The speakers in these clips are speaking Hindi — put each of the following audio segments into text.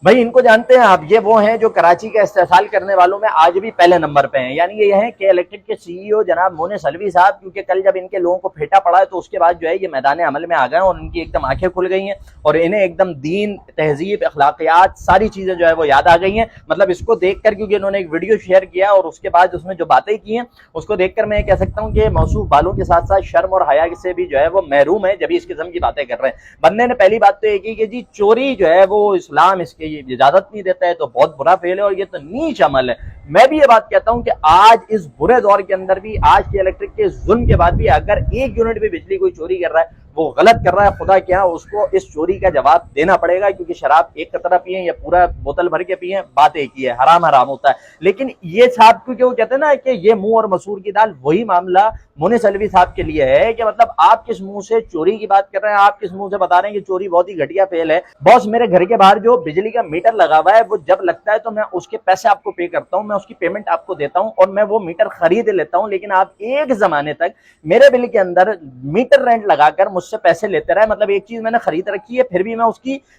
भाई इनको जानते हैं आप, ये वो हैं जो कराची का इस्तेसाल करने वालों में आज भी पहले नंबर पे हैं। यानी ये हैं के इलेक्ट्रिक के सीईओ जनाब मोने सलवी साहब, क्योंकि कल जब इनके लोगों को फेटा पड़ा है तो उसके बाद जो है ये मैदान अमल में आ गए और उनकी एकदम आंखें खुल गई हैं और इन्हें एकदम दीन, तहजीब, अखलाकियात सारी चीजें जो है वो याद आ गई हैं। मतलब इसको देखकर, क्योंकि इन्होंने एक वीडियो शेयर किया और उसके बाद उसमें जो बातें की हैं उसको देखकर मैं कह सकता हूँ कि मौसूफ बालों के साथ साथ शर्म और हया से भी जो है वो महरूम है जब इस किस्म की बातें कर रहे हैं। बंदे ने पहली बात तो ये की कि जी चोरी जो है वो इस्लाम इसकी इजाजत नहीं देता है, तो बहुत बुरा फेल है और ये तो नीच अमल है। मैं भी ये बात कहता हूं कि आज इस बुरे दौर के अंदर भी, आज के इलेक्ट्रिक के जुल्म के बाद भी, अगर 1 यूनिट भी बिजली कोई चोरी कर रहा है वो गलत कर रहा है। खुदा क्या उसको इस चोरी का जवाब देना पड़ेगा, क्योंकि शराब एक कतरा पिए या पूरा बोतल भर के पिए बात एक ही है, हराम हराम होता है। लेकिन ये साहब, क्योंकि वो कहते हैं ना कि ये मुंह और मसूर की दाल, वही मामला मोने सलवी साहब के लिए है कि मतलब आप किस मुंह से चोरी की बात कर रहे हैं, आप किस मुंह से बता रहे हैं कि चोरी बहुत ही घटिया फेल है। बॉस, मेरे घर के बाहर जो बिजली का मीटर लगा हुआ है वो जब लगता है तो मैं उसके पैसे आपको पे करता हूं, मैं उसकी पेमेंट आपको देता हूं और मैं वो मीटर खरीद लेता हूं। लेकिन आप एक जमाने तक मेरे बिल के अंदर मीटर रेंट लगाकर मुझसे पैसे लेते रहे। मतलब एक चीज मैंने खरीद रखी है फिर भी मैं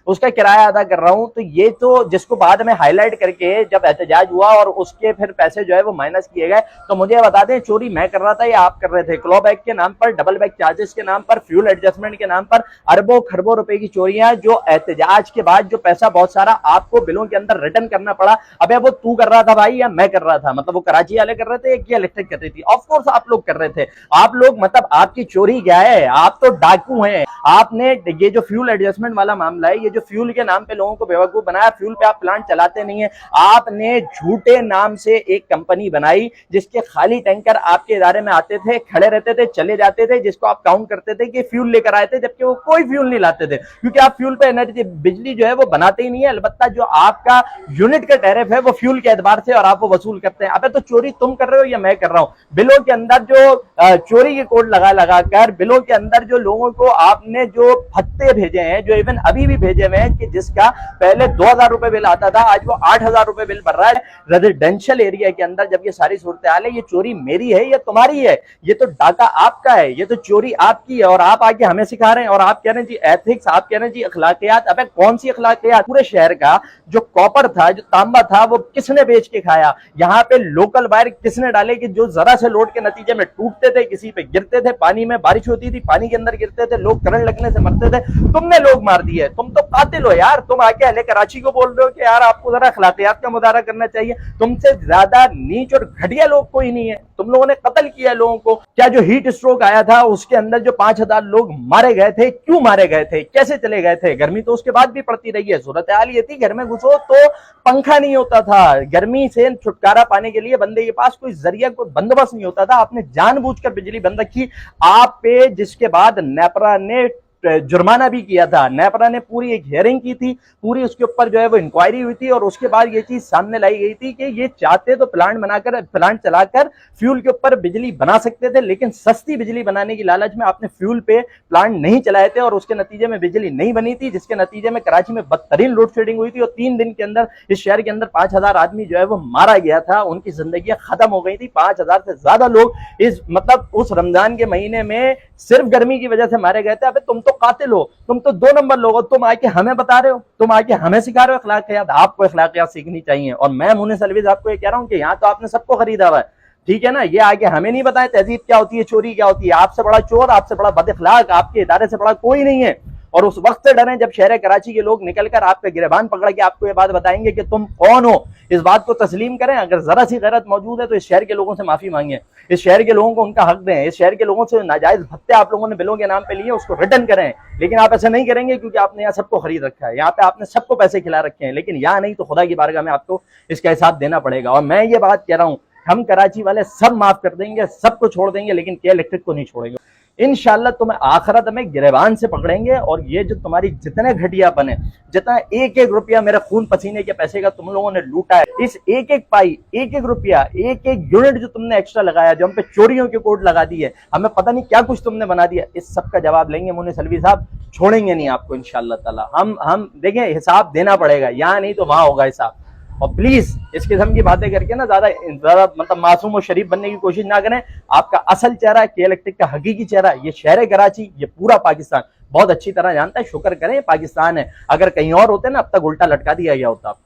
उसका किराया अदा कर रहा हूं। तो ये तो जिसको बाद में हाईलाइट करके जब एहतजाज हुआ और उसके फिर पैसे जो है वो माइनस किए गए, तो मुझे बता दें चोरी मैं कर रहा था या आप कर रहे थे? क्लॉ बैग के नाम पर, डबल बैग चार्जेस के नाम पर, फ्यूल एडजस्टमेंट के नाम पर अरबों खरबों रुपए की चोरियां, जो एहतजाज के बाद जो पैसा बहुत सारा आपको बिलों के अंदर रिटर्न करना पड़ा। अबे वो तू कर रहा था भाई या मैं कर रहा था? मतलब वो कराची वाले कर रहे थे या इलेक्ट्रिक कर रही थी? ऑफ कोर्स आप लोग कर रहे थे। आप लोग, मतलब आपकी चोरी क्या है? आप तो डाकू हैं। आपने ये जो फ्यूल एडजस्टमेंट वाला मामला है, ये जो फ्यूल के नाम पे लोगों को बेवकूफ बनाया, फ्यूल पे आप प्लांट चलाते नहीं है। आपने झूठे नाम से एक कंपनी बनाई जिसके खाली टैंकर आपके इदारे में आते थे, खड़े रहते थे, चले जाते थे, जिसको आप काउंट करते थे कि फ्यूल लेकर आए थे, जबकि वो कोई फ्यूल नहीं लाते थे, क्योंकि आप फ्यूल पे एनर्जी, बिजली जो है वो बनाते ही नहीं है। अलबत्ता जो आपका यूनिट का टैरिफ है वो फ्यूल के एतबार से और आप वो वसूल करते हैं। अबे तो चोरी तुम कर रहे हो या मैं कर रहा हूं? बिलों के अंदर जो चोरी के कोड लगा कर, बिलों के अंदर जो लोगों को आपने जो भत्ते भेजे हैं, जो इवन अभी भी भेजे हुए हैं, कि जिसका पहले 2000 रुपए बिल आता था आज वो 8000 रुपए बिल भर रहा है रेजिडेंशियल एरिया के अंदर। जब ये सारी सूरत हाल है, ये चोरी मेरी है या तुम्हारी है? ये तो डाका आपका है, ये तो चोरी आपकी है और आप आके हमें सिखा रहे हैं और आप कह रहे हैं जी एथिक्स, आप कह रहे हैं जी अखलाकियात। अबे कौन सी अखलाकियात? पूरे शहर का जो कॉपर था, जो तांबा था, वो किसने बेच के खाया? यहाँ पे लोकल वायर किसने डाले कि जो जरा से लोड के नतीजे में टूटते थे, किसी पे गिरते थे, पानी में बारिश होती थी पानी के अंदर गिरते थे, लोग करंट लगने से मरते थे। तुमने लोग मार दिए। तुम तो कातिल हो यार। तुम आके अहले कराची को बोल रहे हो कि यार आपको जरा अखलाकियात का मुजाहरा करना चाहिए। तुमसे ज्यादा नीच और घटिया लोग कोई नहीं है। तुम लोगों ने कत्ल किया लोगों को। क्या जो हीट स्ट्रोक आया था उसके अंदर जो 5000 लोग मारे गए थे, क्यों मारे गए थे, कैसे चले गए थे? गर्मी तो उसके बाद भी पड़ती रही है। सूरत हाल ये थी, घर में घुसो तो पंखा नहीं होता था। गर्मी से छुटकारा पाने के लिए बंदे के पास कोई जरिया, कोई बंदोबस्त नहीं होता था। आपने जानबूझकर बिजली बंद रखी आप पे, जिसके बाद नेपरा ने जुर्माना भी किया था। नेपरा ने पूरी एक हियरिंग की थी, पूरी उसके ऊपर जो है वो इंक्वायरी हुई थी और उसके बाद ये चीज सामने लाई गई थी कि ये चाहते तो प्लांट बनाकर, प्लांट चलाकर फ्यूल के ऊपर बिजली बना सकते थे, लेकिन सस्ती बिजली बनाने की लालच में आपने फ्यूल पे प्लांट नहीं चलाए थे और उसके नतीजे में बिजली नहीं बनी थी, जिसके नतीजे में कराची में बदतरीन लोड शेडिंग हुई थी और 3 दिन के अंदर इस शहर के अंदर 5000 आदमी जो है वो मारा गया था, उनकी जिंदगी खत्म हो गई थी। 5000 से ज्यादा लोग इस, मतलब उस रमजान के महीने में सिर्फ गर्मी की वजह से मारे गए थे। अबे तुम तो कातिल हो, तुम तो 2 नंबर लोग हो। तुम आके हमें बता रहे हो, तुम आके हमें सिखा रहे हो अखलाकियात। आपको अखलाकियात सीखनी चाहिए और मैं मोने सलवी आपको ये कह रहा हूं कि यहाँ तो आपने सबको खरीदा हुआ है, ठीक है ना? ये आगे हमें नहीं बताएं तहजीब क्या होती है, चोरी क्या होती है। आपसे बड़ा चोर, आपसे बड़ा बदअखलाक, आपके इदारे से बड़ा कोई नहीं है। और उस वक्त से डरें जब शहर कराची के लोग निकलकर आपका गिरबान पकड़ के आपको ये बात बताएंगे कि तुम कौन हो। इस बात को तस्लीम करें। अगर जरा सी गैरत मौजूद है तो इस शहर के लोगों से माफी मांगे, इस शहर के लोगों को उनका हक दें, इस शहर के लोगों से नाजायज भत्ते आप लोगों ने बिलों के नाम पे लिए उसको रिटर्न करें। लेकिन आप ऐसा नहीं करेंगे क्योंकि आपने यहाँ सबको खरीद रखा है, यहाँ पे आपने सबको पैसे खिला रखे हैं। लेकिन यहाँ नहीं तो खुदा की बारगाह में आपको इसका हिसाब देना पड़ेगा। और मैं ये बात कह रहा हूँ, हम कराची वाले सब माफ कर देंगे, सबको छोड़ देंगे, लेकिन के इलेक्ट्रिक को नहीं छोड़ेंगे। इंशाल्लाह तुम्हें आखिरत में गिरबान से पकड़ेंगे। और ये जो तुम्हारी जितने घटियापन है, जितना एक एक रुपया मेरे खून पसीने के पैसे का तुम लोगों ने लूटा है, इस एक एक पाई, एक एक रुपया, एक एक यूनिट जो तुमने एक्स्ट्रा लगाया, जो हम पे चोरियों के कोड लगा दिए, हमें पता नहीं क्या कुछ तुमने बना दिया, इस सब का जवाब लेंगे मोने सलवी साहब। छोड़ेंगे नहीं आपको इंशाल्लाह ताला। हम देखें, हिसाब देना पड़ेगा, यहाँ नहीं तो वहां होगा हिसाब। और प्लीज इस किस्म की बातें करके ना ज्यादा मतलब मासूम और शरीफ बनने की कोशिश ना करें। आपका असल चेहरा, के इलेक्ट्रिक का हकीकी चेहरा, ये शहर कराची, ये पूरा पाकिस्तान बहुत अच्छी तरह जानता है, शुक्र करें पाकिस्तान है, अगर कहीं और होते ना अब तक उल्टा लटका दिया गया होता।